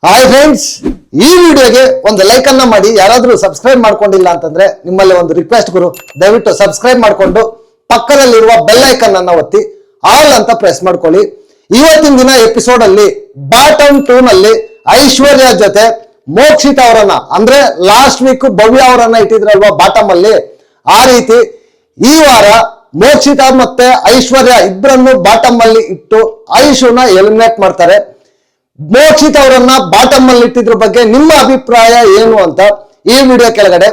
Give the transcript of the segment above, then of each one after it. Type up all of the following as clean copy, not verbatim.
Hi friends, ಈ ವಿಡಿಯೋಗೆ ಒಂದು ಲೈಕ್ ಅನ್ನ ಮಾಡಿ. ಯಾರಾದ್ರೂ ಸಬ್ಸ್ಕ್ರೈಬ್ ಮಾಡ್ಕೊಂಡಿಲ್ಲ ಅಂತಂದ್ರೆ ನಿಮ್ಮಲ್ಲಿ ಒಂದು ರಿಕ್ವೆಸ್ಟ್ ಗುರು, ದಯವಿಟ್ಟು ಸಬ್ಸ್ಕ್ರೈಬ್ ಮಾಡ್ಕೊಂಡು ಪಕ್ಕದಲ್ಲಿರುವ ಬೆಲ್ ಐಕನ್ ಅನ್ನ ಒತ್ತಿ ಆಲ್ ಅಂತ ಪ್ರೆಸ್ ಮಾಡ್ಕೊಳ್ಳಿ. ಇವತ್ತಿನ ದಿನ ಎಪಿಸೋಡ್ ಅಲ್ಲಿ ಬಾಟಮ್ 2 ನಲ್ಲಿ ಐಶ್ವರ್ಯ ಜೊತೆ ಮೋಕ್ಷಿತ ಅವರನ್ನ, ಅಂದ್ರೆ ಲಾಸ್ಟ್ ವೀಕ್ ಭವ್ಯ ಅವರನ್ನ ಇಟ್ಟಿದ್ರಲ್ವಾ ಬಾಟಮ್ ಅಲ್ಲಿ, ಆ ರೀತಿ ಈ ವಾರ ಮೋಕ್ಷಿತ ಮತ್ತೆ ಐಶ್ವರ್ಯ ಇಬ್ಬರನ್ನು ಬಾಟಮ್ ಅಲ್ಲಿ ಇಟ್ಟು ಐಶುನ ಎಲಿಮಿನೇಟ್ ಮಾಡ್ತಾರೆ. ಮೋಕ್ಷಿತ ಅವರನ್ನ ಬಾಟಮ್ ಅಲ್ಲಿ ಇಟ್ಟಿದ್ರ ಬಗ್ಗೆ ನಿಮ್ಮ ಅಭಿಪ್ರಾಯ ಏನು ಅಂತ ಈ ವಿಡಿಯೋ ಕೆಳಗಡೆ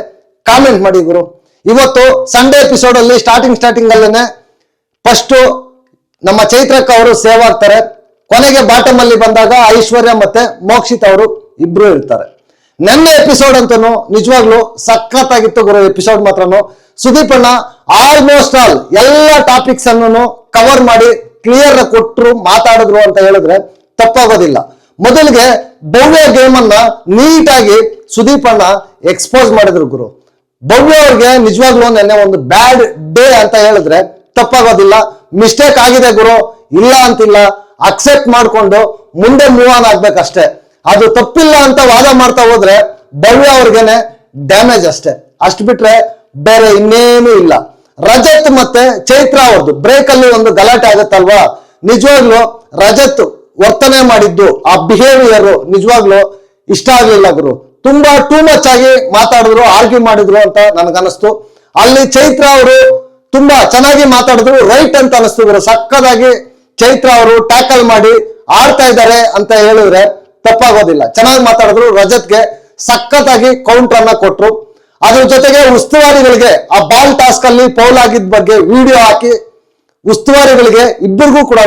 ಕಾಮೆಂಟ್ ಮಾಡಿ ಗುರು. ಇವತ್ತು ಸಂಡೇ ಎಪಿಸೋಡ್ ಅಲ್ಲಿ ಸ್ಟಾರ್ಟಿಂಗ್ ಅಲ್ಲೇನೆ ಫಸ್ಟ್ ನಮ್ಮ ಚೈತ್ರಕ್ಕ ಅವರು ಸೇವ್ ಆಗ್ತಾರೆ. ಕೊನೆಗೆ ಬಾಟಮ್ ಅಲ್ಲಿ ಬಂದಾಗ ಐಶ್ವರ್ಯ ಮತ್ತೆ ಮೋಕ್ಷಿತ ಅವರು ಇಬ್ರು ಇರ್ತಾರೆ. ನನ್ನ ಎಪಿಸೋಡ್ ಅಂತೂ ನಿಜವಾಗ್ಲೂ ಸಖತ್ತಾಗಿತ್ತು ಗುರು. ಎಪಿಸೋಡ್ ಮಾತ್ರನು ಸುದೀಪ್ ಅಣ್ಣ ಆಲ್ಮೋಸ್ಟ್ ಆಲ್ ಎಲ್ಲ ಟಾಪಿಕ್ಸ್ ಅನ್ನು ಕವರ್ ಮಾಡಿ ಕ್ಲಿಯರ್ ಕೊಟ್ಟರು, ಮಾತಾಡಿದ್ರು ಅಂತ ಹೇಳಿದ್ರೆ ತಪ್ಪಾಗೋದಿಲ್ಲ. ಮೊದಲಿಗೆ ಭವ್ಯ ಗೇಮ್ ಅನ್ನ ನೀಟಾಗಿ ಸುದೀಪ್ ಅಣ್ಣ ಎಕ್ಸ್ಪೋಸ್ ಮಾಡಿದ್ರು ಗುರು. ಭವ್ಯ ಅವ್ರಿಗೆ ನಿಜವಾಗ್ಲೂ ನೆನ್ನೆ ಒಂದು ಬ್ಯಾಡ್ ಡೇ ಅಂತ ಹೇಳಿದ್ರೆ ತಪ್ಪಾಗೋದಿಲ್ಲ. ಮಿಸ್ಟೇಕ್ ಆಗಿದೆ ಗುರು, ಇಲ್ಲ ಅಂತಿಲ್ಲ, ಅಕ್ಸೆಪ್ಟ್ ಮಾಡ್ಕೊಂಡು ಮುಂದೆ ಮೂವ್ ಆನ್ ಆಗ್ಬೇಕಷ್ಟೇ. ಅದು ತಪ್ಪಿಲ್ಲ ಅಂತ ವಾದ ಮಾಡ್ತಾ ಹೋದ್ರೆ ಭವ್ಯ ಅವ್ರಿಗೇನೆ ಡ್ಯಾಮೇಜ್ ಅಷ್ಟೇ, ಅಷ್ಟು ಬಿಟ್ರೆ ಬೇರೆ ಇನ್ನೇನು ಇಲ್ಲ. ರಜತ್ ಮತ್ತೆ ಚೈತ್ರ ಅವ್ರದ್ದು ಬ್ರೇಕ್ ಅಲ್ಲಿ ಒಂದು ಗಲಾಟೆ ಆಗುತ್ತಲ್ವಾ, ನಿಜವಾಗ್ಲು ರಜತ್ ವರ್ತನೆ ಮಾಡಿದ್ದು ಆ ಬಿಹೇವಿಯರ್ ನಿಜವಾಗ್ಲು ಇಷ್ಟ ಆಗ್ಲಿಲ್ಲ ಗುರು. ತುಂಬಾ ಟೂ ಮಚ್ ಆಗಿ ಮಾತಾಡಿದ್ರು, ಆರ್ಗ್ಯೂ ಮಾಡಿದ್ರು ಅಂತ ನನ್ಗನ್ನಿಸ್ತು. ಅಲ್ಲಿ ಚೈತ್ರ ಅವರು ತುಂಬಾ ಚೆನ್ನಾಗಿ ಮಾತಾಡಿದ್ರು, ರೈಟ್ ಅಂತ ಅನಿಸ್ತು ಗುರು. ಸಕ್ಕದಾಗಿ ಚೈತ್ರ ಅವರು ಟ್ಯಾಕಲ್ ಮಾಡಿ ಆಡ್ತಾ ಇದ್ದಾರೆ ಅಂತ ಹೇಳಿದ್ರೆ ತಪ್ಪಾಗೋದಿಲ್ಲ. ಚೆನ್ನಾಗಿ ಮಾತಾಡಿದ್ರು, ರಜತ್ಗೆ ಸಖತ್ತಾಗಿ ಕೌಂಟರ್ ಅನ್ನ ಕೊಟ್ರು. ಅದ್ರ ಜೊತೆಗೆ ಉಸ್ತುವಾರಿಗಳಿಗೆ ಆ ಬಾಲ್ ಟಾಸ್ಕ್ ಅಲ್ಲಿ ಫೌಲ್ ಆಗಿದ್ದ ಬಗ್ಗೆ ವಿಡಿಯೋ ಹಾಕಿ ಉಸ್ತುವಾರಿಗಳಿಗೆ ಇಬ್ಬರಿಗೂ ಕೂಡ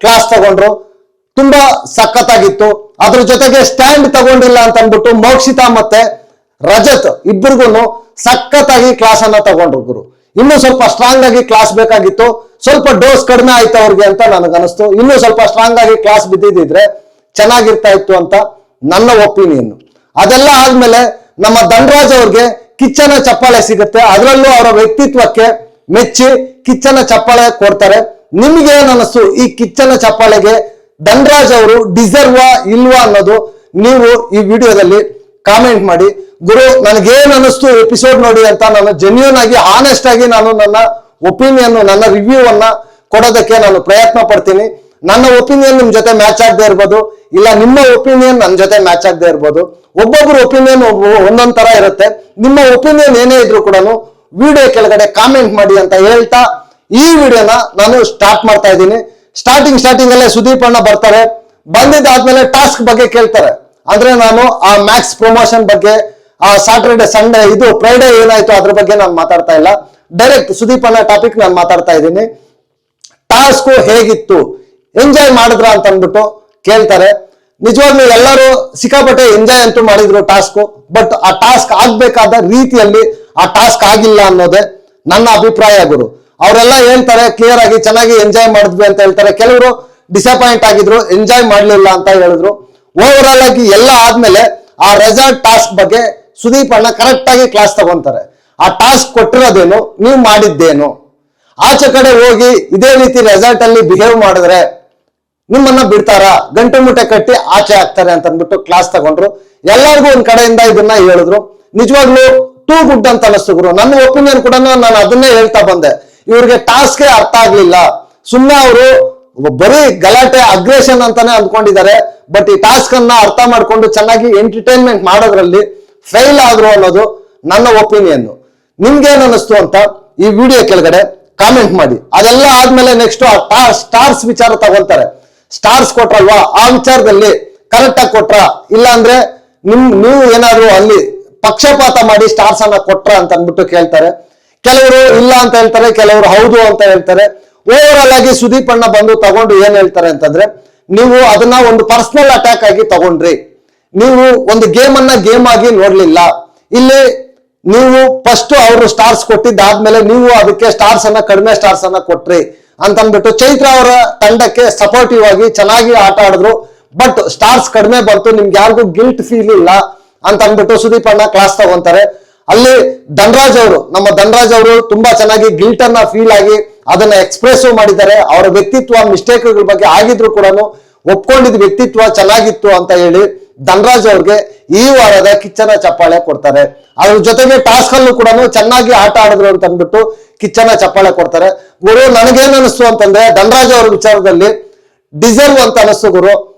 ಕ್ಲಾಸ್ ತಗೊಂಡ್ರು, ತುಂಬಾ ಸಖತ್ತಾಗಿತ್ತು. ಅದ್ರ ಜೊತೆಗೆ ಸ್ಟ್ಯಾಂಡ್ ತಗೊಂಡಿಲ್ಲ ಅಂತ ಅಂದ್ಬಿಟ್ಟು ಮೋಕ್ಷಿತ ಮತ್ತೆ ರಜತ್ ಇಬ್ಬರಿಗೂ ಸಖತ್ತಾಗಿ ಕ್ಲಾಸ್ ಅನ್ನ ತಗೊಂಡ್ರು ಗುರು. ಇನ್ನೂ ಸ್ವಲ್ಪ ಸ್ಟ್ರಾಂಗ್ ಆಗಿ ಕ್ಲಾಸ್ ಬೇಕಾಗಿತ್ತು, ಸ್ವಲ್ಪ ಡೋಸ್ ಕಡಿಮೆ ಆಯ್ತು ಅವ್ರಿಗೆ ಅಂತ ನನಗನ್ನಿಸ್ತು. ಇನ್ನೂ ಸ್ವಲ್ಪ ಸ್ಟ್ರಾಂಗ್ ಆಗಿ ಕ್ಲಾಸ್ ಬಿದ್ದಿದ್ರೆ ಚೆನ್ನಾಗಿರ್ತಾ ಇತ್ತು ಅಂತ ನನ್ನ ಒಪಿನಿಯನ್. ಅದೆಲ್ಲ ಆದ್ಮೇಲೆ ನಮ್ಮ ಧನರಾಜ್ ಅವ್ರಿಗೆ ಕಿಚ್ಚನ ಚಪ್ಪಾಳೆ ಸಿಗುತ್ತೆ, ಅದರಲ್ಲೂ ಅವರ ವ್ಯಕ್ತಿತ್ವಕ್ಕೆ ಮೆಚ್ಚಿ ಕಿಚ್ಚನ ಚಪ್ಪಾಳೆ ಕೊಡ್ತಾರೆ. ನಿಮ್ಗೆ ಏನ್ ಅನಿಸ್ತು ಈ ಕಿಚ್ಚನ ಚಪ್ಪಾಳೆಗೆ? ಧನರಾಜ್ ಅವರು ಡಿಸರ್ವಾ ಇಲ್ವಾ ಅನ್ನೋದು ನೀವು ಈ ವಿಡಿಯೋದಲ್ಲಿ ಕಾಮೆಂಟ್ ಮಾಡಿ ಗುರು. ನನಗೇನ್ ಅನಿಸ್ತು ಎಪಿಸೋಡ್ ನೋಡಿ ಅಂತ ನಾನು ಜೆನ್ಯೂನ್ ಆಗಿ ಆನೆಸ್ಟ್ ಆಗಿ ನಾನು ನನ್ನ ಒಪಿನಿಯನ್, ನನ್ನ ರಿವ್ಯೂ ಅನ್ನ ಕೊಡೋದಕ್ಕೆ ನಾನು ಪ್ರಯತ್ನ ಪಡ್ತೀನಿ. ನನ್ನ ಒಪಿನಿಯನ್ ನಿಮ್ ಜೊತೆ ಮ್ಯಾಚ್ ಆಗದೆ ಇರ್ಬೋದು, ಇಲ್ಲ ನಿಮ್ಮ ಒಪಿನಿಯನ್ ನನ್ನ ಜೊತೆ ಮ್ಯಾಚ್ ಆಗದೆ ಇರ್ಬೋದು. ಒಬ್ಬೊಬ್ರು ಒಪಿನಿಯನ್ ಒಂದೊಂದ್ ತರ ಇರುತ್ತೆ. ನಿಮ್ಮ ಒಪಿನಿಯನ್ ಏನೇ ಇದ್ರು ಕೂಡ ವಿಡಿಯೋ ಕೆಳಗಡೆ ಕಾಮೆಂಟ್ ಮಾಡಿ ಅಂತ ಹೇಳ್ತಾ ಈ ವಿಡಿಯೋನ ನಾನು ಸ್ಟಾರ್ಟ್ ಮಾಡ್ತಾ ಇದ್ದೀನಿ. ಸ್ಟಾರ್ಟಿಂಗ್ ಅಲ್ಲೇ ಸುದೀಪ್ ಅಣ್ಣ ಬರ್ತಾರೆ. ಬಂದಿದ್ದಾದ್ಮೇಲೆ ಟಾಸ್ಕ್ ಬಗ್ಗೆ ಕೇಳ್ತಾರೆ. ಅಂದ್ರೆ ನಾನು ಆ ಮ್ಯಾಕ್ಸ್ ಪ್ರಮೋಷನ್ ಬಗ್ಗೆ, ಆ ಸ್ಯಾಟರ್ಡೆ ಸಂಡೇ ಇದು ಫ್ರೈಡೇ ಏನಾಯ್ತು ಅದ್ರ ಬಗ್ಗೆ ನಾನು ಮಾತಾಡ್ತಾ ಇಲ್ಲ. ಡೈರೆಕ್ಟ್ ಸುದೀಪ್ ಅಣ್ಣ ಟಾಪಿಕ್ ನಾನು ಮಾತಾಡ್ತಾ ಇದ್ದೀನಿ. ಟಾಸ್ಕ್ ಹೇಗಿತ್ತು, ಎಂಜಾಯ್ ಮಾಡಿದ್ರ ಅಂತ ಅಂದ್ಬಿಟ್ಟು ಕೇಳ್ತಾರೆ. ನಿಜವಾಗ್ಲೂ ಎಲ್ಲರೂ ಸಿಕ್ಕಾಪಟ್ಟೆ ಎಂಜಾಯ್ ಅಂತೂ ಮಾಡಿದ್ರು ಟಾಸ್ಕ್. ಬಟ್ ಆ ಟಾಸ್ಕ್ ಆಗ್ಬೇಕಾದ ರೀತಿಯಲ್ಲಿ ಆ ಟಾಸ್ಕ್ ಆಗಿಲ್ಲ ಅನ್ನೋದೇ ನನ್ನ ಅಭಿಪ್ರಾಯ ಗುರು. ಅವರೆಲ್ಲ ಹೇಳ್ತಾರೆ ಕ್ಲಿಯರ್ ಆಗಿ ಚೆನ್ನಾಗಿ ಎಂಜಾಯ್ ಮಾಡಿದ್ವಿ ಅಂತ ಹೇಳ್ತಾರೆ. ಕೆಲವರು ಡಿಸಪಾಯಿಂಟ್ ಆಗಿದ್ರು, ಎಂಜಾಯ್ ಮಾಡ್ಲಿಲ್ಲ ಅಂತ ಹೇಳಿದ್ರು. ಓವರ್ ಆಲ್ ಆಗಿ ಎಲ್ಲ ಆದ್ಮೇಲೆ ಆ ರೆಸಾರ್ಟ್ ಟಾಸ್ಕ್ ಬಗ್ಗೆ ಸುದೀಪ್ ಅಣ್ಣ ಕರೆಕ್ಟ್ ಆಗಿ ಕ್ಲಾಸ್ ತಗೊಂತಾರೆ. ಆ ಟಾಸ್ಕ್ ಕೊಟ್ಟಿರೋದೇನು, ನೀವು ಮಾಡಿದ್ದೇನು, ಆಚೆ ಕಡೆ ಹೋಗಿ ಇದೇ ರೀತಿ ರೆಸಾರ್ಟ್ ಅಲ್ಲಿ ಬಿಹೇವ್ ಮಾಡಿದ್ರೆ ನಿಮ್ಮನ್ನ ಬಿಡ್ತಾರ, ಗಂಟು ಮುಟ್ಟೆ ಕಟ್ಟಿ ಆಚೆ ಹಾಕ್ತಾರೆ ಅಂತ ಅಂದ್ಬಿಟ್ಟು ಕ್ಲಾಸ್ ತಗೊಂಡ್ರು. ಎಲ್ಲರಿಗೂ ಒಂದ್ ಕಡೆಯಿಂದ ಇದನ್ನ ಹೇಳಿದ್ರು. ನಿಜವಾಗ್ಲೂ ಟೂ ಗುಡ್ ಅಂತ ಅನಿಸ್ತು ಗುರು. ನನ್ನ ಒಪಿನಿಯನ್ ಕೂಡ ನಾನು ಅದನ್ನೇ ಹೇಳ್ತಾ ಬಂದೆ. ಇವ್ರಿಗೆ ಟಾಸ್ಕ್ ಅರ್ಥ ಆಗ್ಲಿಲ್ಲ, ಸುಮ್ಮನೆ ಅವರು ಬರೀ ಗಲಾಟೆ ಅಗ್ರೆಷನ್ ಅಂತಾನೆ ಅಂದ್ಕೊಂಡಿದ್ದಾರೆ. ಬಟ್ ಈ ಟಾಸ್ಕ್ ಅನ್ನ ಅರ್ಥ ಮಾಡ್ಕೊಂಡು ಚೆನ್ನಾಗಿ ಎಂಟರ್ಟೈನ್ಮೆಂಟ್ ಮಾಡೋದ್ರಲ್ಲಿ ಫೇಲ್ ಆದ್ರು ಅನ್ನೋದು ನನ್ನ ಒಪಿನಿಯನ್. ನಿಮ್ಗೇನ್ ಅನಿಸ್ತು ಅಂತ ಈ ವಿಡಿಯೋ ಕೆಳಗಡೆ ಕಾಮೆಂಟ್ ಮಾಡಿ. ಅದೆಲ್ಲ ಆದ್ಮೇಲೆ ನೆಕ್ಸ್ಟ್ ಆ ಸ್ಟಾರ್ಸ್ ವಿಚಾರ ತಗೊಂತಾರೆ. ಸ್ಟಾರ್ಸ್ ಕೊಟ್ರಲ್ವಾ, ಆ ವಿಚಾರದಲ್ಲಿ ಕರೆಕ್ಟ್ ಆಗಿ ಕೊಟ್ರ, ಇಲ್ಲ ಅಂದ್ರೆ ನೀವು ಏನಾದ್ರು ಅಲ್ಲಿ ಪಕ್ಷಪಾತ ಮಾಡಿ ಸ್ಟಾರ್ಸ್ ಅನ್ನ ಕೊಟ್ರ ಅಂತ ಅಂದ್ಬಿಟ್ಟು ಕೇಳ್ತಾರೆ. ಕೆಲವರು ಇಲ್ಲ ಅಂತ ಹೇಳ್ತಾರೆ, ಕೆಲವರು ಹೌದು ಅಂತ ಹೇಳ್ತಾರೆ. ಓವರ್ ಆಲ್ ಆಗಿ ಸುದೀಪ್ ಅಣ್ಣ ಬಂದು ತಗೊಂಡು ಏನ್ ಹೇಳ್ತಾರೆ ಅಂತಂದ್ರೆ, ನೀವು ಅದನ್ನ ಒಂದು ಪರ್ಸನಲ್ ಅಟ್ಯಾಕ್ ಆಗಿ ತಗೊಂಡ್ರಿ, ನೀವು ಒಂದು ಗೇಮ್ ಅನ್ನ ಗೇಮ್ ಆಗಿ ನೋಡ್ಲಿಲ್ಲ. ಇಲ್ಲಿ ನೀವು ಫಸ್ಟ್ ಅವರು ಸ್ಟಾರ್ಸ್ ಕೊಟ್ಟಿದ್ದಾದ್ಮೇಲೆ ನೀವು ಅದಕ್ಕೆ ಸ್ಟಾರ್ಸ್ ಅನ್ನ ಕಡಿಮೆ ಸ್ಟಾರ್ಸ್ ಅನ್ನ ಕೊಟ್ರಿ ಅಂತ ಅಂದ್ಬಿಟ್ಟು ಚೈತ್ರ ಅವರ ತಂಡಕ್ಕೆ ಸಪೋರ್ಟಿವ್ ಆಗಿ ಚೆನ್ನಾಗಿ ಆಟ ಆಡಿದ್ರು. ಬಟ್ ಸ್ಟಾರ್ಸ್ ಕಡಿಮೆ ಬಂತು, ನಿಮ್ಗೆ ಯಾರಿಗೂ ಗಿಲ್ಟ್ ಫೀಲ್ ಇಲ್ಲ ಅಂತ ಅಂದ್ಬಿಟ್ಟು ಸುದೀಪ್ ಅಣ್ಣ ಕ್ಲಾಸ್ ತಗೊಂತಾರೆ. ಅಲ್ಲಿ ನಮ್ಮ ಧನರಾಜ್ ಅವರು ತುಂಬಾ ಚೆನ್ನಾಗಿ ಗಿಲ್ಟ್ ಅನ್ನ ಫೀಲ್ ಆಗಿ ಅದನ್ನ ಎಕ್ಸ್ಪ್ರೆಸ್ ಮಾಡಿದ್ದಾರೆ. ಅವರ ವ್ಯಕ್ತಿತ್ವ ಮಿಸ್ಟೇಕ್ಗಳ ಬಗ್ಗೆ ಆಗಿದ್ರು ಕೂಡ ಒಪ್ಕೊಂಡಿದ್ ವ್ಯಕ್ತಿತ್ವ ಚೆನ್ನಾಗಿತ್ತು ಅಂತ ಹೇಳಿ ಧನರಾಜ್ ಅವ್ರಿಗೆ ಈ ವಾರದ ಕಿಚ್ಚನ ಚಪ್ಪಾಳೆ ಕೊಡ್ತಾರೆ. ಅದ್ರ ಜೊತೆಗೆ ಟಾಸ್ಕ್ ಅಲ್ಲೂ ಕೂಡ ಚೆನ್ನಾಗಿ ಆಟ ಆಡಿದ್ರು ಅಂತ ಅಂದ್ಬಿಟ್ಟು ಕಿಚ್ಚನ ಚಪ್ಪಾಳೆ ಕೊಡ್ತಾರೆ. ಗುರು ನನಗೇನ್ ಅನಿಸ್ತು ಅಂತಂದ್ರೆ ಧನರಾಜ್ ಅವ್ರ ವಿಚಾರದಲ್ಲಿ ಡಿಸರ್ವ್ ಅಂತ ಅನಿಸ್ತು ಗುರು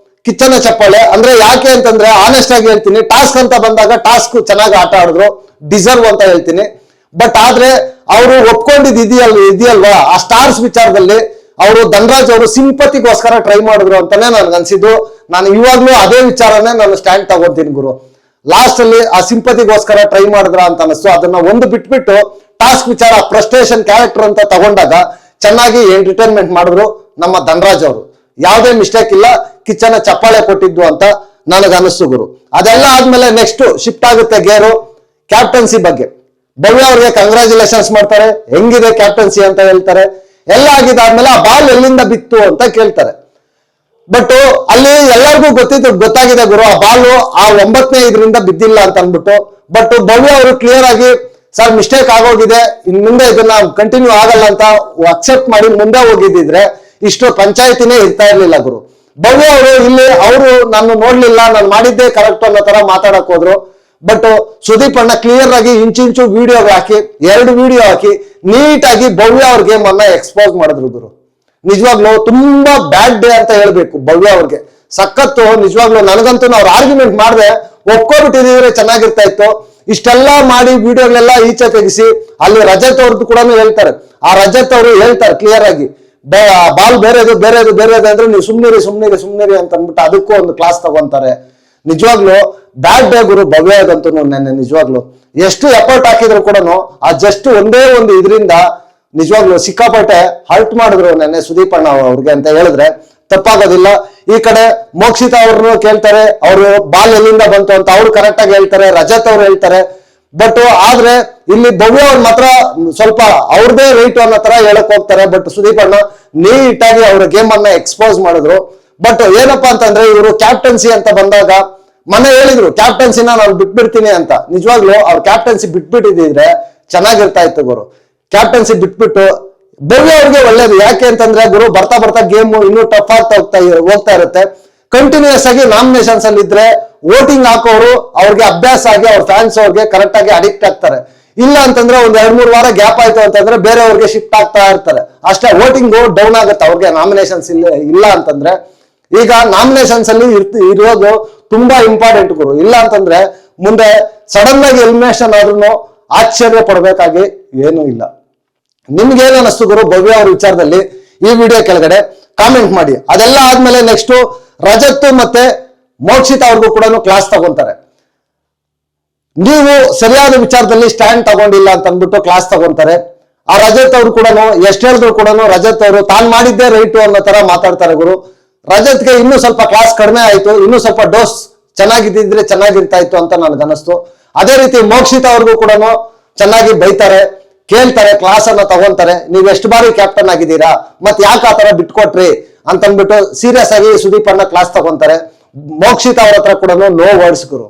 ಕಿಚ್ಚನ ಚಪ್ಪಾಳೆ. ಅಂದ್ರೆ ಯಾಕೆ ಅಂತಂದ್ರೆ ಆನೆಸ್ಟ್ ಆಗಿ ಹೇಳ್ತೀನಿ, ಟಾಸ್ಕ್ ಅಂತ ಬಂದಾಗ ಟಾಸ್ಕ್ ಚೆನ್ನಾಗಿ ಆಟ ಆಡಿದ್ರು, ಡಿಸರ್ವ್ ಅಂತ ಹೇಳ್ತೀನಿ. ಬಟ್ ಆದ್ರೆ ಅವರು ಒಪ್ಕೊಂಡಿದ್ ಇದೆಯಲ್ವಾ ಆ ಸ್ಟಾರ್ಸ್ ವಿಚಾರದಲ್ಲಿ ಅವರು ಧನರಾಜ್ ಅವರು ಸಿಂಪತಿಗೋಸ್ಕರ ಟ್ರೈ ಮಾಡಿದ್ರು ಅಂತಾನೆ ನನ್ಗೆ ಅನ್ಸಿದ್ದು. ನಾನು ಇವಾಗ್ಲೂ ಅದೇ ವಿಚಾರನೇ ನಾನು ಸ್ಟ್ಯಾಂಡ್ ತಗೋತೀನಿ ಗುರು. ಲಾಸ್ಟ್ ಅಲ್ಲಿ ಆ ಸಿಂಪತಿಗೋಸ್ಕರ ಟ್ರೈ ಮಾಡಿದ್ರ ಅಂತ ಅನಿಸ್ತು. ಅದನ್ನ ಒಂದು ಬಿಟ್ಬಿಟ್ಟು ಟಾಸ್ಕ್ ವಿಚಾರ ಫ್ರಸ್ಟ್ರೇಷನ್ ಕ್ಯಾರೆಕ್ಟರ್ ಅಂತ ತಗೊಂಡಾಗ ಚೆನ್ನಾಗಿ ಎಂಟರ್ಟೈನ್ಮೆಂಟ್ ಮಾಡಿದ್ರು ನಮ್ಮ ಧನರಾಜ್ ಅವರು. ಯಾವುದೇ ಮಿಸ್ಟೇಕ್ ಇಲ್ಲ, ಕಿಚ್ಚನ ಚಪ್ಪಾಳೆ ಕೊಟ್ಟಿದ್ದು ಅಂತ ನನಗೆ ಅನಿಸ್ತು ಗುರು. ಅದೆಲ್ಲ ಆದ್ಮೇಲೆ ನೆಕ್ಸ್ಟ್ ಶಿಫ್ಟ್ ಆಗುತ್ತೆ ಗೇರು ಕ್ಯಾಪ್ಟನ್ಸಿ ಬಗ್ಗೆ. ಭವ್ಯ ಅವ್ರಿಗೆ ಕಂಗ್ರಾಚುಲೇಷನ್ಸ್ ಮಾಡ್ತಾರೆ, ಹೆಂಗಿದೆ ಕ್ಯಾಪ್ಟನ್ಸಿ ಅಂತ ಹೇಳ್ತಾರೆ. ಎಲ್ಲ ಆಗಿದಾದ್ಮೇಲೆ ಆ ಬಾಲ್ ಎಲ್ಲಿಂದ ಬಿತ್ತು ಅಂತ ಕೇಳ್ತಾರೆ. ಬಟ್ ಅಲ್ಲಿ ಎಲ್ಲರಿಗೂ ಗೊತ್ತಾಗಿದೆ ಗುರು ಆ ಬಾಲು ಆ 9ನೇ ಇದರಿಂದ ಬಿದ್ದಿಲ್ಲ ಅಂತ ಅಂದ್ಬಿಟ್ಟು. ಬಟ್ ಭವ್ಯ ಅವರು ಕ್ಲಿಯರ್ ಆಗಿ ಸರ್ ಮಿಸ್ಟೇಕ್ ಆಗೋಗಿದೆ, ಇನ್ ಮುಂದೆ ಇದನ್ನ ಕಂಟಿನ್ಯೂ ಆಗಲ್ಲ ಅಂತ ಅಕ್ಸೆಪ್ಟ್ ಮಾಡಿ ಮುಂದೆ ಹೋಗಿದ್ರೆ ಇಷ್ಟು ಪಂಚಾಯತಿನೇ ಇರ್ತಾ ಇರ್ಲಿಲ್ಲ ಗುರು. ಭವ್ಯ ಅವರು ಇಲ್ಲಿ ಅವರು ನಾನು ನೋಡ್ಲಿಲ್ಲ, ನಾನು ಮಾಡಿದ್ದೇ ಕರೆಕ್ಟ್ ಅನ್ನೋ ತರ ಮಾತಾಡಕ್ ಹೋದ್ರು. ಬಟ್ ಸುದೀಪ್ ಅಣ್ಣ ಕ್ಲಿಯರ್ ಆಗಿ ಇಂಚಿಂಚು ವಿಡಿಯೋ ಹಾಕಿ 2 ವಿಡಿಯೋ ಹಾಕಿ ನೀಟಾಗಿ ಭವ್ಯ ಅವ್ರ ಗೇಮ್ ಅನ್ನ ಎಕ್ಸ್ಪೋಸ್ ಮಾಡಿದ್ರು ಗುರು. ನಿಜವಾಗ್ಲೂ ತುಂಬಾ ಬ್ಯಾಡ್ ಡೇ ಅಂತ ಹೇಳ್ಬೇಕು ಭವ್ಯ ಅವ್ರಿಗೆ. ಸಖತ್ತು ನಿಜವಾಗ್ಲೂ. ನನಗಂತೂ ಅವ್ರ ಆರ್ಗ್ಯುಮೆಂಟ್ ಮಾಡದೆ ಒಪ್ಕೊಬಿಟ್ಟಿದ್ರೆ ಚೆನ್ನಾಗಿರ್ತಾ ಇತ್ತು. ಇಷ್ಟೆಲ್ಲ ಮಾಡಿ ವಿಡಿಯೋಗಳೆಲ್ಲ ಈಚೆ ತೆಗಿಸಿ ಅಲ್ಲಿ ರಜತ್ ಅವ್ರದ್ದು ಕೂಡ ಹೇಳ್ತಾರೆ. ಆ ರಜತ್ ಅವರು ಹೇಳ್ತಾರೆ ಕ್ಲಿಯರ್ ಆಗಿ ಬಾಲ್ ಬೇರೆದು ಅಂದ್ರೆ ನೀವು ಸುಮ್ನಿರಿ ಅಂತ ಅಂದ್ಬಿಟ್ಟು ಅದಕ್ಕೂ ಒಂದು ಕ್ಲಾಸ್ ತಗೊಂತಾರೆ. ನಿಜವಾಗ್ಲು ಬ್ಯಾಡ್ ಡೇ ಗುರು ಭವ್ಯದಂತೂ. ನೆನ್ನೆ ನಿಜವಾಗ್ಲು ಎಷ್ಟು ಎಫರ್ಟ್ ಹಾಕಿದ್ರು ಕೂಡ ಆ ಜಸ್ಟ್ ಒಂದೇ ಒಂದು ಇದರಿಂದ ನಿಜವಾಗ್ಲು ಸಿಕ್ಕಾಪಟ್ಟೆ ಹರ್ಟ್ ಮಾಡಿದ್ರು ನೆನ್ನೆ ಸುದೀಪ್ ಅಣ್ಣ ಅವ್ರಿಗೆ ಅಂತ ಹೇಳಿದ್ರೆ ತಪ್ಪಾಗೋದಿಲ್ಲ. ಈ ಕಡೆ ಮೋಕ್ಷಿತಾ ಅವ್ರನ್ನು ಕೇಳ್ತಾರೆ, ಅವರು ಬಾಲ್ ಎಲ್ಲಿಂದ ಬಂತು ಅಂತ ಅವ್ರು ಕರೆಕ್ಟ್ ಆಗಿ ಹೇಳ್ತಾರೆ, ರಜತ್ ಅವ್ರು ಹೇಳ್ತಾರೆ. ಬಟ್ ಆದ್ರೆ ಇಲ್ಲಿ ಭವ್ಯ ಅವ್ರ ಮಾತ್ರ ಸ್ವಲ್ಪ ಅವ್ರದೇ ರೈಟ್ ಅನ್ನೋ ತರ ಹೇಳಕ್ ಹೋಗ್ತಾರೆ. ಬಟ್ ಸುದೀಪ್ ಅಣ್ಣ ನೀಟಾಗಿ ಅವ್ರ ಗೇಮ್ ಅನ್ನ ಎಕ್ಸ್ಪೋಸ್ ಮಾಡಿದ್ರು. ಬಟ್ ಏನಪ್ಪಾ ಅಂತಂದ್ರೆ ಇವರು ಕ್ಯಾಪ್ಟನ್ಸಿ ಅಂತ ಬಂದಾಗ ಮೊನ್ನೆ ಹೇಳಿದ್ರು ಕ್ಯಾಪ್ಟನ್ಸಿನ ನಾನು ಬಿಟ್ಬಿಡ್ತೀನಿ ಅಂತ. ನಿಜವಾಗ್ಲೂ ಅವ್ರ ಕ್ಯಾಪ್ಟನ್ಸಿ ಬಿಟ್ಬಿಟ್ಟಿದ್ರೆ ಚೆನ್ನಾಗಿರ್ತಾ ಇತ್ತು ಗುರು. ಕ್ಯಾಪ್ಟನ್ಸಿ ಬಿಟ್ಬಿಟ್ಟು ಭವ್ಯ ಅವ್ರಿಗೆ ಒಳ್ಳೇದು. ಯಾಕೆ ಅಂತಂದ್ರೆ ಗುರು ಬರ್ತಾ ಗೇಮ್ ಇನ್ನೂ ಟಫ್ ಆಗ್ತಾ ಹೋಗ್ತಾ ಇರುತ್ತೆ. ಕಂಟಿನ್ಯೂಸ್ ಆಗಿ ನಾಮಿನೇಷನ್ಸ್ ಅಲ್ಲಿ ಇದ್ರೆ ವೋಟಿಂಗ್ ಹಾಕೋರು ಅವ್ರಿಗೆ ಅಭ್ಯಾಸ ಆಗಿ ಅವ್ರ ಫ್ಯಾನ್ಸ್ ಅವ್ರಿಗೆ ಕರೆಕ್ಟ್ ಆಗಿ ಅಡಿಕ್ಟ್ ಆಗ್ತಾರೆ. ಇಲ್ಲ ಅಂತಂದ್ರೆ ಒಂದ್ 2-3 ವಾರ ಗ್ಯಾಪ್ ಆಯ್ತು ಅಂತಂದ್ರೆ ಬೇರೆಯವ್ರಿಗೆ ಶಿಫ್ಟ್ ಆಗ್ತಾ ಇರ್ತಾರೆ. ಅಷ್ಟೇ ವೋಟಿಂಗ್ ಡೌನ್ ಆಗುತ್ತೆ ಅವ್ರಿಗೆ ನಾಮಿನೇಷನ್ಸ್ ಇಲ್ಲ ಅಂತಂದ್ರೆ. ಈಗ ನಾಮಿನೇಷನ್ಸ್ ಅಲ್ಲಿ ಇರೋದು ತುಂಬಾ ಇಂಪಾರ್ಟೆಂಟ್ ಗುರು. ಇಲ್ಲ ಅಂತಂದ್ರೆ ಮುಂದೆ ಸಡನ್ ಆಗಿ ಎಲಿಮಿನೇಷನ್ ಆದ್ರೂ ಆಶ್ಚರ್ಯ ಪಡ್ಬೇಕಾಗಿ ಏನೂ ಇಲ್ಲ. ನಿಮ್ಗೇನು ಅನಿಸ್ತು ಗುರು ಭವ್ಯ ಅವ್ರ ವಿಚಾರದಲ್ಲಿ ಈ ವಿಡಿಯೋ ಕೆಳಗಡೆ ಕಾಮೆಂಟ್ ಮಾಡಿ. ಅದೆಲ್ಲ ಆದ್ಮೇಲೆ ನೆಕ್ಸ್ಟ್ ರಜತ್ ಮತ್ತೆ ಮೋಕ್ಷಿತಾ ಅವ್ರಿಗೂ ಕೂಡ ಕ್ಲಾಸ್ ತಗೊಂತಾರೆ. ನೀವು ಸರಿಯಾದ ವಿಚಾರದಲ್ಲಿ ಸ್ಟ್ಯಾಂಡ್ ತಗೊಂಡಿಲ್ಲ ಅಂತ ಅಂದ್ಬಿಟ್ಟು ಕ್ಲಾಸ್ ತಗೊಂತಾರೆ. ಆ ರಜತ್ ಅವ್ರು ಕೂಡ ಎಷ್ಟು ಹೇಳಿದ್ರು ಕೂಡ ರಜತ್ ಅವರು ತಾನ್ ಮಾಡಿದ್ದೇ ರೈಟು ಅನ್ನೋ ತರ ಮಾತಾಡ್ತಾರೆ ಗುರು. ರಜತ್ಗೆ ಇನ್ನೂ ಸ್ವಲ್ಪ ಕ್ಲಾಸ್ ಕಡಿಮೆ ಆಯ್ತು, ಇನ್ನೂ ಸ್ವಲ್ಪ ಡೋಸ್ ಚೆನ್ನಾಗಿದ್ದಿದ್ರೆ ಚೆನ್ನಾಗಿರ್ತಾ ಇತ್ತು ಅಂತ ನನ್ಗನ್ನಿಸ್ತು. ಅದೇ ರೀತಿ ಮೋಕ್ಷಿತಾ ಅವ್ರಿಗೂ ಕೂಡ ಚೆನ್ನಾಗಿ ಬೈತಾರೆ, ಕೇಳ್ತಾರೆ, ಕ್ಲಾಸ್ ಅನ್ನ ತಗೊಂತಾರೆ. ನೀವ್ ಎಷ್ಟು ಬಾರಿ ಕ್ಯಾಪ್ಟನ್ ಆಗಿದ್ದೀರಾ, ಮತ್ ಯಾಕೆ ಆತರ ಬಿಟ್ಕೊಟ್ರಿ ಅಂತ ಅಂದ್ಬಿಟ್ಟು ಸೀರಿಯಸ್ ಆಗಿ ಸುದೀಪ್ ಅನ್ನ ಕ್ಲಾಸ್ ತಗೊಂತಾರೆ. ಮೋಕ್ಷಿತಾ ಅವ್ರ ಹತ್ರ ಕೂಡ ನೋ ವರ್ಡ್ಸ್ ಗುರು.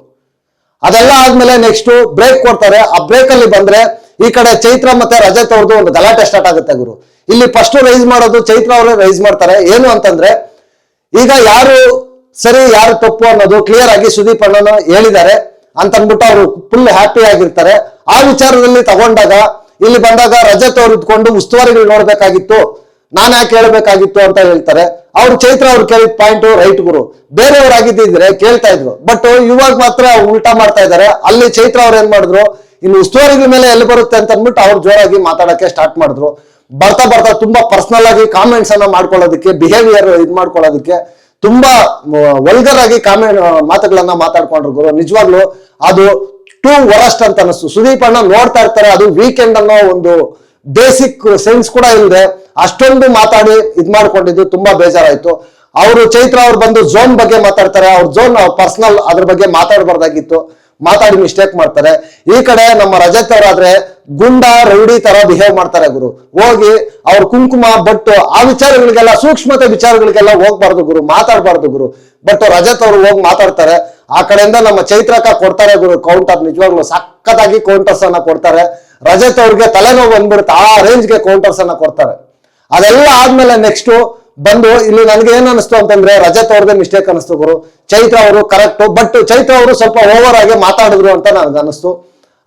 ಅದೆಲ್ಲ ಆದ್ಮೇಲೆ ನೆಕ್ಸ್ಟ್ ಬ್ರೇಕ್ ಕೊಡ್ತಾರೆ. ಆ ಬ್ರೇಕ್ ಅಲ್ಲಿ ಬಂದ್ರೆ ಈ ಕಡೆ ಚೈತ್ರ ಮತ್ತೆ ರಜತ್ ಅವ್ರದ್ದು ಒಂದು ಗಲಾಟೆ ಸ್ಟಾರ್ಟ್ ಆಗುತ್ತೆ ಗುರು. ಇಲ್ಲಿ ಫಸ್ಟ್ ರೈಸ್ ಮಾಡೋದು ಚೈತ್ರ ಅವರೇ ರೈಸ್ ಮಾಡ್ತಾರೆ. ಏನು ಅಂತಂದ್ರೆ ಈಗ ಯಾರು ಸರಿ ಯಾರು ತಪ್ಪು ಅನ್ನೋದು ಕ್ಲಿಯರ್ ಆಗಿ ಸುದೀಪ್ ಅಣ್ಣನ ಹೇಳಿದ್ದಾರೆ ಅಂತ ಅಂದ್ಬಿಟ್ಟು ಅವರು ಫುಲ್ ಹ್ಯಾಪಿ ಆಗಿರ್ತಾರೆ. ಆ ವಿಚಾರದಲ್ಲಿ ತಗೊಂಡಾಗ ಇಲ್ಲಿ ಬಂದಾಗ ರಜತ್ ಅವ್ರು ಇದ್ಕೊಂಡು ಉಸ್ತುವಾರಿಗಳು ನೋಡ್ಬೇಕಾಗಿತ್ತು, ನಾನ್ ಯಾಕೆ ಹೇಳ್ಬೇಕಾಗಿತ್ತು ಅಂತ ಹೇಳ್ತಾರೆ. ಅವ್ರು ಚೈತ್ರ ಅವ್ರು ಕೇಳಿದ ಪಾಯಿಂಟ್ ರೈಟ್ ಗುರು. ಬೇರೆಯವ್ರಾಗಿದ್ದಿದ್ರೆ ಕೇಳ್ತಾ ಇದ್ರು. ಬಟ್ ಇವಾಗ ಮಾತ್ರ ಉಲ್ಟಾ ಮಾಡ್ತಾ ಇದ್ದಾರೆ. ಅಲ್ಲಿ ಚೈತ್ರ ಅವ್ರು ಏನ್ ಮಾಡಿದ್ರು, ಇನ್ನು ಉಸ್ತುವಾರಿಗಳ ಮೇಲೆ ಎಲ್ಲಿ ಬರುತ್ತೆ ಅಂತ ಅಂದ್ಬಿಟ್ಟು ಅವ್ರು ಜೋರಾಗಿ ಮಾತಾಡಕ್ಕೆ ಸ್ಟಾರ್ಟ್ ಮಾಡಿದ್ರು. ಬರ್ತಾ ತುಂಬಾ ಪರ್ಸನಲ್ ಆಗಿ ಕಾಮೆಂಟ್ಸ್ ಅನ್ನ ಮಾಡ್ಕೊಳ್ಳೋದಕ್ಕೆ, ಬಿಹೇವಿಯರ್ ಇದ್ ಮಾಡ್ಕೊಳ್ಳೋದಕ್ಕೆ ತುಂಬಾ ವಲ್ಗರ್ ಆಗಿ ಮಾತುಗಳನ್ನ ಮಾತಾಡ್ಕೊಂಡ್ರು ಗುರು. ನಿಜವಾಗ್ಲು ಅದು ಟೂ ವರಸ್ಟ್ ಅಂತ ಅನಿಸ್ತು. ಸುದೀಪ್ ಅಣ್ಣ ನೋಡ್ತಾ ಇರ್ತಾರೆ, ಅದು ವೀಕೆಂಡ್ ಅನ್ನೋ ಒಂದು ಬೇಸಿಕ್ ಸೆನ್ಸ್ ಕೂಡ ಇಲ್ಲದೆ ಅಷ್ಟೊಂದು ಮಾತಾಡಿ ಇದ್ ಮಾಡ್ಕೊಂಡಿದ್ದು ತುಂಬಾ ಬೇಜಾರಾಯ್ತು. ಅವರು ಚೈತ್ರ ಅವ್ರು ಬಂದು ಝೋನ್ ಬಗ್ಗೆ ಮಾತಾಡ್ತಾರೆ. ಅವ್ರ ಝೋನ್ ಪರ್ಸನಲ್ ಅದ್ರ ಬಗ್ಗೆ ಮಾತಾಡಬಾರ್ದಾಗಿತ್ತು, ಮಾತಾಡಿ ಮಿಸ್ಟೇಕ್ ಮಾಡ್ತಾರೆ. ಈ ಕಡೆ ನಮ್ಮ ರಜತ್ ಅವರಾದ್ರೆ ಗುಂಡ ರೌಡಿ ತರ ಬಿಹೇವ್ ಮಾಡ್ತಾರೆ ಗುರು. ಹೋಗಿ ಅವ್ರ ಕುಂಕುಮ ಬಟ್ಟು ಆ ವಿಚಾರಗಳಿಗೆಲ್ಲ, ಸೂಕ್ಷ್ಮತೆ ವಿಚಾರಗಳಿಗೆಲ್ಲ ಹೋಗ್ಬಾರ್ದು ಗುರು, ಮಾತಾಡ್ಬಾರ್ದು ಗುರು. ಬಟ್ ರಜತ್ ಅವರು ಹೋಗಿ ಮಾತಾಡ್ತಾರೆ. ಆ ಕಡೆಯಿಂದ ನಮ್ಮ ಚೈತ್ರಕ್ಕ ಕೊಡ್ತಾರೆ ಗುರು ಕೌಂಟರ್. ನಿಜವಾಗ್ಲು ಸಖತ್ತಾಗಿ ಕೌಂಟರ್ಸ್ ಅನ್ನ ಕೊಡ್ತಾರೆ. ರಜತ್ ಅವ್ರಿಗೆ ತಲೆನೋವು ಬಂದ್ಬಿಡುತ್ತೆ, ಆ ರೇಂಜ್ಗೆ ಕೌಂಟರ್ಸ್ ಅನ್ನ ಕೊಡ್ತಾರೆ. ಅದೆಲ್ಲ ಆದ್ಮೇಲೆ ನೆಕ್ಸ್ಟ್ ಬಂದು ಇಲ್ಲಿ ನನಗೆ ಏನ್ ಅನಿಸ್ತು ಅಂತಂದ್ರೆ ರಜತ್ ಅವ್ರದೇ ಮಿಸ್ಟೇಕ್ ಅನಿಸ್ತು ಗುರು. ಚೈತ್ರ ಅವರು ಕರೆಕ್ಟ್, ಬಟ್ ಚೈತ್ರ ಅವರು ಸ್ವಲ್ಪ ಓವರ್ ಆಗಿ ಮಾತಾಡಿದ್ರು ಅಂತ ನನಗೆ ಅನಿಸ್ತು.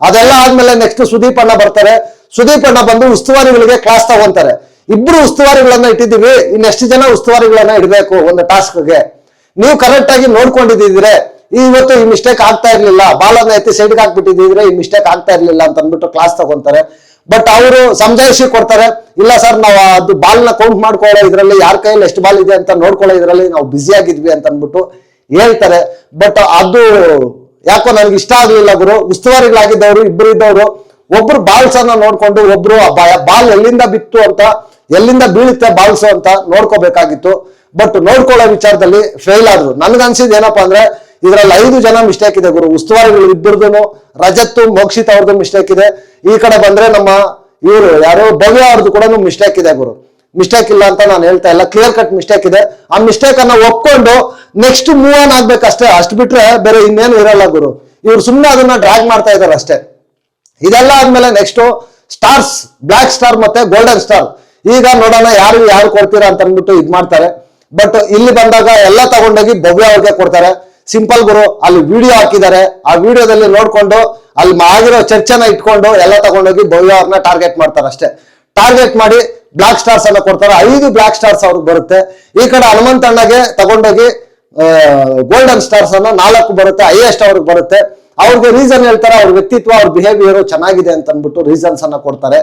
ಅದೆಲ್ಲ ಆದ್ಮೇಲೆ ನೆಕ್ಸ್ಟ್ ಸುದೀಪ್ ಅಣ್ಣ ಬರ್ತಾರೆ. ಸುದೀಪ್ ಅಣ್ಣ ಬಂದು ಉಸ್ತುವಾರಿಗಳಿಗೆ ಕ್ಲಾಸ್ ತಗೊಂತಾರೆ. ಇಬ್ರು ಉಸ್ತುವಾರಿಗಳನ್ನ ಇಟ್ಟಿದ್ದೀವಿ, ಇನ್ನೆಷ್ಟು ಜನ ಉಸ್ತುವಾರಿಗಳನ್ನ ಇಡಬೇಕು ಒಂದು ಟಾಸ್ಕ್ಗೆ, ನೀವು ಕರೆಕ್ಟ್ ಆಗಿ ನೋಡ್ಕೊಂಡಿದ್ದಿದ್ರೆ ಇವತ್ತು ಈ ಮಿಸ್ಟೇಕ್ ಆಗ್ತಾ ಇರ್ಲಿಲ್ಲ, ಬಾಲನ್ನ ಎತ್ತಿ ಸೈಡ್ಗೆ ಹಾಕ್ಬಿಟ್ಟಿದ್ರೆ ಈ ಮಿಸ್ಟೇಕ್ ಆಗ್ತಾ ಇರ್ಲಿಲ್ಲ ಅಂತ ಅಂದ್ಬಿಟ್ಟು ಕ್ಲಾಸ್ ತಗೊಂತಾರೆ. ಬಟ್ ಅವರು ಸಮಜಾಯಿಷಿ ಕೊಡ್ತಾರೆ, ಇಲ್ಲ ಸರ್ ನಾವು ಅದು ಬಾಲ್ನ ಕೌಂಟ್ ಮಾಡ್ಕೊಳ್ಳೋ ಇದ್ರಲ್ಲಿ ಯಾರ ಕೈಯಲ್ಲಿ ಎಷ್ಟು ಬಾಲ್ ಇದೆ ಅಂತ ನೋಡ್ಕೊಳ್ಳೋ ಇದ್ರಲ್ಲಿ ನಾವು ಬ್ಯುಸಿ ಆಗಿದ್ವಿ ಅಂತ ಅಂದ್ಬಿಟ್ಟು ಹೇಳ್ತಾರೆ. ಬಟ್ ಅದು ಯಾಕೋ ನನಗೆ ಇಷ್ಟ ಆಗ್ಲಿಲ್ಲ ಗುರು. ಉಸ್ತುವಾರಿಗಳಾಗಿದ್ದವರು ಇಬ್ರು ಇದ್ದವರು, ಒಬ್ರು ಬಾಲ್ಸ್ ಅನ್ನ ನೋಡ್ಕೊಂಡು ಒಬ್ರು ಬಾಲ್ ಎಲ್ಲಿಂದ ಬಿತ್ತು ಅಂತ, ಎಲ್ಲಿಂದ ಬೀಳುತ್ತೆ ಬಾಲ್ಸ್ ಅಂತ ನೋಡ್ಕೋಬೇಕಾಗಿತ್ತು. ಬಟ್ ನೋಡ್ಕೊಳ್ಳೋ ವಿಚಾರದಲ್ಲಿ ಫೇಲ್ ಆದ್ರು. ನನ್ಗನ್ಸಿದ್ ಏನಪ್ಪಾ ಅಂದ್ರೆ ಇದ್ರಲ್ಲಿ 5 ಜನ ಮಿಸ್ಟೇಕ್ ಇದೆ ಗುರು. ಉಸ್ತುವಾರಿಗಳು ಇಬ್ಬರದು, ರಜತ್ ಮೋಕ್ಷಿತ್ ಅವ್ರದ್ದು ಮಿಸ್ಟೇಕ್ ಇದೆ. ಈ ಕಡೆ ಬಂದ್ರೆ ನಮ್ಮ ಇವರು ಯಾರು ಭವ್ಯ ಅವ್ರದ್ದು ಕೂಡ ಮಿಸ್ಟೇಕ್ ಇದೆ ಗುರು. ಮಿಸ್ಟೇಕ್ ಇಲ್ಲ ಅಂತ ನಾನು ಹೇಳ್ತಾ ಇಲ್ಲ, ಕ್ಲಿಯರ್ ಕಟ್ ಮಿಸ್ಟೇಕ್ ಇದೆ. ಆ ಮಿಸ್ಟೇಕ್ ಅನ್ನ ಒಪ್ಕೊಂಡು ನೆಕ್ಸ್ಟ್ ಮೂವ್ ಆನ್ ಆಗ್ಬೇಕಷ್ಟೇ. ಅಷ್ಟು ಬಿಟ್ರೆ ಬೇರೆ ಇನ್ನೇನು ಇರಲ್ಲ ಗುರು. ಇವ್ರು ಸುಮ್ಮನೆ ಅದನ್ನ ಡ್ರ್ಯಾಗ್ ಮಾಡ್ತಾ ಇದಾರೆ ಅಷ್ಟೇ. ಇದೆಲ್ಲ ಆದ್ಮೇಲೆ ನೆಕ್ಸ್ಟ್ ಸ್ಟಾರ್ಸ್, ಬ್ಲಾಕ್ ಸ್ಟಾರ್ ಮತ್ತೆ ಗೋಲ್ಡನ್ ಸ್ಟಾರ್. ಈಗ ನೋಡೋಣ ಯಾರು ಕೊಡ್ತೀರಾ ಅಂತ ಅಂದ್ಬಿಟ್ಟು ಇದ್ ಮಾಡ್ತಾರೆ. ಬಟ್ ಇಲ್ಲಿ ಬಂದಾಗ ಎಲ್ಲ ತಗೊಂಡೋಗಿ ಭವ್ಯ ಅವ್ರಿಗೆ ಕೊಡ್ತಾರೆ. ಸಿಂಪಲ್ ಗುರು, ಅಲ್ಲಿ ವಿಡಿಯೋ ಹಾಕಿದ್ದಾರೆ, ಆ ವಿಡಿಯೋದಲ್ಲಿ ನೋಡ್ಕೊಂಡು ಅಲ್ಲಿ ಆಗಿರೋ ಚರ್ಚೆನ ಇಟ್ಕೊಂಡು ಎಲ್ಲ ತಗೊಂಡೋಗಿ ಭವ್ಯ ಅವ್ರನ್ನ ಟಾರ್ಗೆಟ್ ಮಾಡ್ತಾರೆ ಅಷ್ಟೇ. ಟಾರ್ಗೆಟ್ ಮಾಡಿ ಬ್ಲಾಕ್ ಸ್ಟಾರ್ಸ್ ಅನ್ನ ಕೊಡ್ತಾರೆ. 5 ಬ್ಲಾಕ್ ಸ್ಟಾರ್ಸ್ ಅವ್ರಿಗೆ ಬರುತ್ತೆ. ಈ ಕಡೆ ಹನುಮಂತಣ್ಣಗೆ ತಗೊಂಡೋಗಿ ಗೋಲ್ಡನ್ ಸ್ಟಾರ್ಸ್ ಅನ್ನ 4 ಬರುತ್ತೆ, ಹೈಯೆಸ್ಟ್ ಅವ್ರಿಗೆ ಬರುತ್ತೆ. ಅವ್ರಿಗೆ ರೀಸನ್ ಹೇಳ್ತಾರೆ, ಅವ್ರ ವ್ಯಕ್ತಿತ್ವ, ಅವ್ರ ಬಿಹೇವಿಯರ್ ಚೆನ್ನಾಗಿದೆ ಅಂತ ಅಂದ್ಬಿಟ್ಟು ರೀಸನ್ಸ್ ಅನ್ನ ಕೊಡ್ತಾರೆ.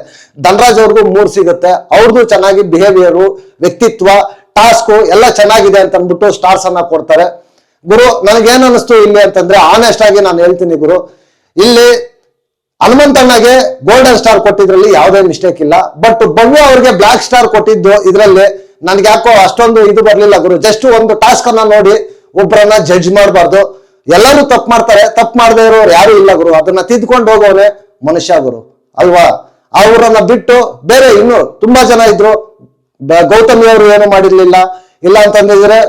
ಧನರಾಜ್ ಅವ್ರಿಗೂ 3 ಸಿಗುತ್ತೆ, ಅವ್ರದ್ದು ಚೆನ್ನಾಗಿ ಬಿಹೇವಿಯರು, ವ್ಯಕ್ತಿತ್ವ, ಟಾಸ್ಕ್ ಎಲ್ಲ ಚೆನ್ನಾಗಿದೆ ಅಂತ ಅಂದ್ಬಿಟ್ಟು ಸ್ಟಾರ್ಸ್ ಅನ್ನ ಕೊಡ್ತಾರೆ. ಗುರು ನನಗೇನ್ ಅನಿಸ್ತು ಇಲ್ಲಿ ಅಂತಂದ್ರೆ, ಆನೆಸ್ಟ್ ಆಗಿ ನಾನು ಹೇಳ್ತೀನಿ ಗುರು, ಇಲ್ಲಿ ಹನುಮಂತಣ್ಣಗೆ ಗೋಲ್ಡನ್ ಸ್ಟಾರ್ ಕೊಟ್ಟಿದ್ರಲ್ಲಿ ಯಾವುದೇ ಮಿಸ್ಟೇಕ್ ಇಲ್ಲ. ಬಟ್ ಭವ್ಯ ಅವ್ರಿಗೆ ಬ್ಲಾಕ್ ಸ್ಟಾರ್ ಕೊಟ್ಟಿದ್ದು ಇದ್ರಲ್ಲಿ ನನ್ಗೆ ಯಾಕೋ ಅಷ್ಟೊಂದು ಇದು ಬರ್ಲಿಲ್ಲ ಗುರು. ಜಸ್ಟ್ ಒಂದು ಟಾಸ್ಕ್ ಅನ್ನ ನೋಡಿ ಒಬ್ಬರನ್ನ ಜಡ್ಜ್ ಮಾಡಬಾರ್ದು. ಎಲ್ಲರೂ ತಪ್ಪು ಮಾಡ್ತಾರೆ, ತಪ್ಪು ಮಾಡದೇ ಇರೋರು ಯಾರು ಇಲ್ಲ ಗುರು. ಅದನ್ನ ತಿದ್ಕೊಂಡು ಹೋಗೋರೆ ಮನುಷ್ಯ ಗುರು ಅಲ್ವಾ. ಅವರನ್ನ ಬಿಟ್ಟು ಬೇರೆ ಇನ್ನು ತುಂಬಾ ಜನ ಇದ್ರು. ಗೌತಮಿ ಅವರು ಏನು ಮಾಡಿರ್ಲಿಲ್ಲ, ಇಲ್ಲ ಅಂತಂದಿದ್ರೆ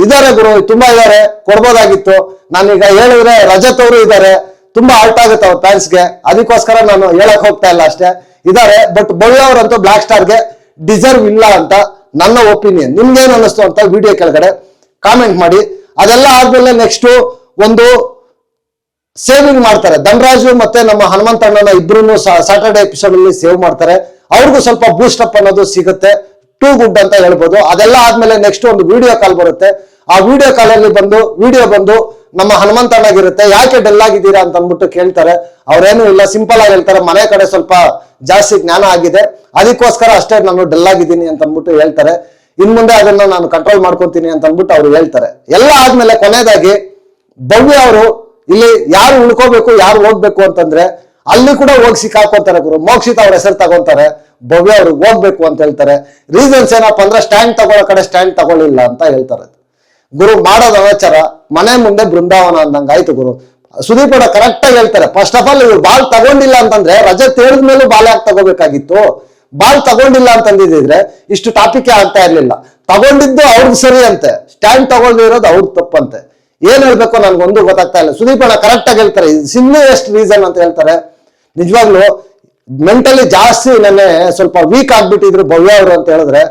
ಇದಾರೆ ಗುರು, ತುಂಬಾ ಇದಾರೆ, ಕೊಡ್ಬೋದಾಗಿತ್ತು. ನಾನೀಗ ಹೇಳಿದ್ರೆ ರಜತ್ ಅವರು ಇದಾರೆ, ತುಂಬಾ ಅರ್ಟ್ ಆಗುತ್ತೆ ಅವ್ರ ಫ್ಯಾನ್ಸ್ಗೆ, ಅದಕ್ಕೋಸ್ಕರ ನಾನು ಹೇಳಕ್ ಹೋಗ್ತಾ ಇಲ್ಲ ಅಷ್ಟೇ. ಇದಾರೆ, ಬಟ್ ಭವ್ಯ ಅವರಂತೂ ಬ್ಲಾಕ್ ಸ್ಟಾರ್ಗೆ ಡಿಸರ್ವ್ ಇಲ್ಲ ಅಂತ ನನ್ನ ಒಪಿನಿಯನ್. ನಿಮ್ಗೇನು ಅನ್ನಿಸ್ತು ಅಂತ ವಿಡಿಯೋ ಕೆಳಗಡೆ ಕಾಮೆಂಟ್ ಮಾಡಿ. ಅದೆಲ್ಲ ಆದ್ಮೇಲೆ ನೆಕ್ಸ್ಟ್ ಒಂದು ಸೇವಿಂಗ್ ಮಾಡ್ತಾರೆ. ಧನರಾಜು ಮತ್ತೆ ನಮ್ಮ ಹನುಮಂತಣ್ಣನ ಇಬ್ರು ಸಾಟರ್ಡೆ ಎಪಿಸೋಡ್ ಅಲ್ಲಿ ಸೇವ್ ಮಾಡ್ತಾರೆ. ಅವ್ರಿಗೂ ಸ್ವಲ್ಪ ಬೂಸ್ಟ್ ಅಪ್ ಅನ್ನೋದು ಸಿಗುತ್ತೆ, ಟೂ ಗುಡ್ ಅಂತ ಹೇಳ್ಬೋದು. ಅದೆಲ್ಲ ಆದ್ಮೇಲೆ ನೆಕ್ಸ್ಟ್ ಒಂದು ವಿಡಿಯೋ ಕಾಲ್ ಬರುತ್ತೆ. ಆ ವಿಡಿಯೋ ಕಾಲ್ ಅಲ್ಲಿ ವಿಡಿಯೋ ಬಂದು ನಮ್ಮ ಹನುಮಂತಣ್ಣಗಿರುತ್ತೆ. ಯಾಕೆ ಡಲ್ ಆಗಿದ್ದೀರಾ ಅಂತ ಅಂದ್ಬಿಟ್ಟು ಕೇಳ್ತಾರೆ. ಅವ್ರೇನು ಇಲ್ಲ, ಸಿಂಪಲ್ ಆಗಿ ಹೇಳ್ತಾರೆ, ಮನೆ ಕಡೆ ಸ್ವಲ್ಪ ಜಾಸ್ತಿ ಜ್ಞಾನ ಆಗಿದೆ, ಅದಕ್ಕೋಸ್ಕರ ಅಷ್ಟೇ ನಾನು ಡಲ್ ಆಗಿದ್ದೀನಿ ಅಂತ ಅಂದ್ಬಿಟ್ಟು ಹೇಳ್ತಾರೆ. ಇನ್ ಮುಂದೆ ಅದನ್ನ ನಾನು ಕಂಟ್ರೋಲ್ ಮಾಡ್ಕೊಂತೀನಿ ಅಂತ ಅಂದ್ಬಿಟ್ಟು ಅವ್ರು ಹೇಳ್ತಾರೆ. ಎಲ್ಲ ಆದ್ಮೇಲೆ ಕೊನೆಯದಾಗಿ ಭವ್ಯ ಅವರು ಇಲ್ಲಿ ಯಾರು ಉಳ್ಕೋಬೇಕು ಯಾರು ಹೋಗ್ಬೇಕು ಅಂತಂದ್ರೆ ಅಲ್ಲಿ ಕೂಡ ಹೋಗಿ ಸಿಕ್ಕಾಕೊಂತಾರೆ ಗುರು. ಮೋಕ್ಷಿತ್ ಅವ್ರ ಹೆಸರು ತಗೊಂತಾರೆ, ಭವ್ಯ ಅವ್ರಿಗೆ ಹೋಗ್ಬೇಕು ಅಂತ ಹೇಳ್ತಾರೆ. ರೀಸನ್ಸ್ ಏನಪ್ಪಾ ಅಂದ್ರೆ ಸ್ಟ್ಯಾಂಡ್ ತಗೊಳ್ಳೋ ಕಡೆ ಸ್ಟ್ಯಾಂಡ್ ತಗೊಳ್ಳಿಲ್ಲ ಅಂತ ಹೇಳ್ತಾರೆ ಗುರು. ಮಾಡೋದು ಅನಾಚಾರ, ಮನೆ ಮುಂದೆ ಬೃಂದಾವನ ಅಂದಂಗ ಆಯ್ತು ಗುರು. ಸುದೀಪ್ ಕೂಡ ಕರೆಕ್ಟ್ ಆಗಿ ಹೇಳ್ತಾರೆ, ಫಸ್ಟ್ ಆಫ್ ಆಲ್ ಇವ್ರು ಬಾಲ್ ತಗೊಂಡಿಲ್ಲ ಅಂತಂದ್ರೆ ರಜತ್ ಹೇಳಿದ ಮೇಲೂ ಬಾಲ್ ಯಾಕೆ ತಗೋಬೇಕಾಗಿತ್ತು. ಬಾಲ್ ತಗೊಂಡಿಲ್ಲ ಅಂತಂದಿದ್ರೆ ಇಷ್ಟು ಟಾಪಿಕ್ ಆಗ್ತಾ ಇರ್ಲಿಲ್ಲ. ತಗೊಂಡಿದ್ದು ಅವ್ರದ್ದು ಸರಿ ಅಂತೆ, ಸ್ಟ್ಯಾಂಡ್ ತಗೊಳ್ದೇ ಇರೋದು ಅವ್ರದ್ದು ತಪ್ಪಂತೆ. ಏನ್ ಹೇಳ್ಬೇಕು ನನ್ಗೊಂದು ಗೊತ್ತಾಗ್ತಾ ಇಲ್ಲ. ಸುದೀಪ್ ಅಣ್ಣ ಕರೆಕ್ಟ್ ಆಗಿ ಹೇಳ್ತಾರೆ, ಸಿಂಪ್ಲೆಸ್ಟ್ ರೀಸನ್ ಅಂತ ಹೇಳ್ತಾರೆ. ನಿಜವಾಗ್ಲು ಮೆಂಟಲಿ ಜಾಸ್ತಿ ನೆನ್ನೆ ಸ್ವಲ್ಪ ವೀಕ್ ಆಗ್ಬಿಟ್ಟಿದ್ರು ಭವ್ಯ ಅವರು ಅಂತ ಹೇಳಿದ್ರೆ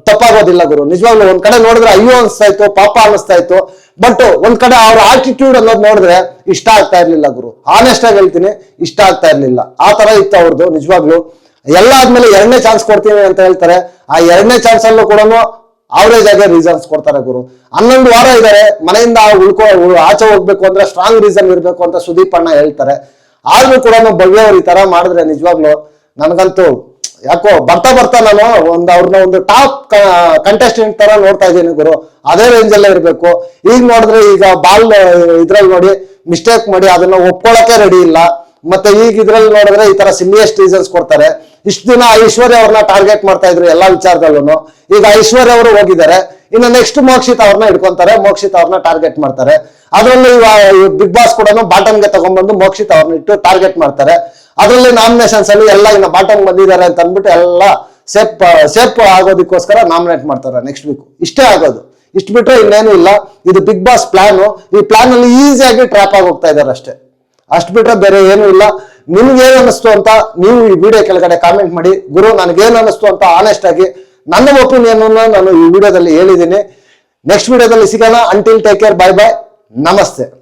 ತಪ್ಪಾಗೋದಿಲ್ಲ ಗುರು. ನಿಜವಾಗ್ಲು ಒಂದ್ ಕಡೆ ನೋಡಿದ್ರೆ ಅಯ್ಯೋ ಅನಿಸ್ತಾ ಇತ್ತು, ಪಾಪ ಅನಿಸ್ತಾ ಇತ್ತು. ಬಟ್ ಒಂದ್ ಕಡೆ ಅವ್ರ ಆಟಿಟ್ಯೂಡ್ ಅನ್ನೋದು ನೋಡಿದ್ರೆ ಇಷ್ಟ ಆಗ್ತಾ ಇರ್ಲಿಲ್ಲ ಗುರು. ಆನೆಸ್ಟ್ ಆಗಿ ಹೇಳ್ತೀನಿ, ಇಷ್ಟ ಆಗ್ತಾ ಇರ್ಲಿಲ್ಲ. ಆ ತರ ಇತ್ತು ಅವ್ರದ್ದು ನಿಜವಾಗ್ಲು. ಎಲ್ಲ ಆದ್ಮೇಲೆ 2ನೇ ಚಾನ್ಸ್ ಕೊಡ್ತೀನಿ ಅಂತ ಹೇಳ್ತಾರೆ. ಆ 2ನೇ ಚಾನ್ಸ್ ಅಲ್ಲೂ ಕೂಡ ಅವರೇಜ್ ಆಗಿ ರೀಸನ್ಸ್ ಕೊಡ್ತಾರೆ ಗುರು. 11 ವಾರ ಇದಾರೆ, ಮನೆಯಿಂದ ಆಚೆ ಹೋಗ್ಬೇಕು ಅಂದ್ರೆ ಸ್ಟ್ರಾಂಗ್ ರೀಸನ್ ಇರ್ಬೇಕು ಅಂತ ಸುದೀಪ್ ಅಣ್ಣ ಹೇಳ್ತಾರೆ. ಆದ್ರೂ ಕೂಡ ಭವ್ಯ ಅವ್ರು ಈ ತರ ಮಾಡಿದ್ರೆ ನಿಜವಾಗ್ಲು ನನಗಂತೂ ಯಾಕೋ ಬರ್ತಾ ನಾನು ಅವ್ರನ್ನ ಒಂದು ಟಾಪ್ ಕಂಟೆಸ್ಟೆಂಟ್ ತರ ನೋಡ್ತಾ ಇದ್ದೀನಿ ಗುರು. ಅದೇ ರೇಂಜ್ ಅಲ್ಲೇ ಇರ್ಬೇಕು. ಈಗ ನೋಡಿದ್ರೆ ಈಗ ಬಾಲ್ ಇದ್ರಲ್ಲಿ ನೋಡಿ ಮಿಸ್ಟೇಕ್ ಮಾಡಿ ಅದನ್ನ ಒಪ್ಕೊಳಕ್ಕೆ ರೆಡಿ ಇಲ್ಲ. ಮತ್ತೆ ಈಗ ಇದ್ರಲ್ಲಿ ನೋಡಿದ್ರೆ ಈ ತರ ಸಿಲ್ಲಿಯಸ್ಟ್ ರೀಸನ್ಸ್ ಕೊಡ್ತಾರೆ. ಇಷ್ಟು ದಿನ ಐಶ್ವರ್ಯ ಅವ್ರನ್ನ ಟಾರ್ಗೆಟ್ ಮಾಡ್ತಾ ಇದ್ರು ಎಲ್ಲಾ ವಿಚಾರದಲ್ಲೂ. ಈಗ ಐಶ್ವರ್ಯ ಅವರು ಹೋಗಿದ್ದಾರೆ, ಇನ್ನು ನೆಕ್ಸ್ಟ್ ಮೋಕ್ಷಿತ್ ಅವ್ರನ್ನ ಹಿಡ್ಕೊಂತಾರೆ, ಮೋಕ್ಷಿತ್ ಅವ್ರನ್ನ ಟಾರ್ಗೆಟ್ ಮಾಡ್ತಾರೆ. ಅದರಲ್ಲಿ ಬಿಗ್ ಬಾಸ್ ಕೂಡ ಬಾಟಮ್ಗೆ ತಗೊಂಡ್ಬಂದು ಮೋಕ್ಷಿತ್ ಅವ್ರನ್ನ ಇಟ್ಟು ಟಾರ್ಗೆಟ್ ಮಾಡ್ತಾರೆ. ಅದರಲ್ಲಿ ನಾಮಿನೇಷನ್ಸ್ ಅಲ್ಲಿ ಎಲ್ಲ ಇನ್ನು ಬಾಟಮ್ ಬಂದಿದ್ದಾರೆ ಅಂತ ಅಂದ್ಬಿಟ್ಟು ಎಲ್ಲ ಸೇಫ್ ಆಗೋದಕ್ಕೋಸ್ಕರ ನಾಮಿನೇಟ್ ಮಾಡ್ತಾರೆ ನೆಕ್ಸ್ಟ್ ವೀಕ್. ಇಷ್ಟೇ ಆಗೋದು. ಇಷ್ಟು ಬಿಟ್ರೆ ಇನ್ನೇನು ಇಲ್ಲ. ಇದು ಬಿಗ್ ಬಾಸ್ ಪ್ಲಾನ್. ಈ ಪ್ಲಾನ್ ಅಲ್ಲಿ ಈಸಿಯಾಗಿ ಟ್ರ್ಯಾಪ್ ಆಗಿ ಹೋಗ್ತಾ ಇದಾರೆ ಅಷ್ಟೇ. ಅಷ್ಟು ಬಿಟ್ರೆ ಬೇರೆ ಏನು ಇಲ್ಲ. ನಿಮ್ಗೆ ಏನ್ ಅನಿಸ್ತು ಅಂತ ನೀವು ಈ ವಿಡಿಯೋ ಕೆಳಗಡೆ ಕಾಮೆಂಟ್ ಮಾಡಿ. ಗುರು ನನಗೇನು ಅನಿಸ್ತು ಅಂತ ಆನೆಸ್ಟ್ ಆಗಿ ನನ್ನ ಒಪಿನಿಯನ್ ನಾನು ಈ ವಿಡಿಯೋದಲ್ಲಿ ಹೇಳಿದ್ದೀನಿ. ನೆಕ್ಸ್ಟ್ ವಿಡಿಯೋದಲ್ಲಿ ಸಿಗೋಣ. ಅಂಟಿಲ್ ಟೇಕ್ ಕೇರ್, ಬಾಯ್ ಬಾಯ್, ನಮಸ್ತೆ.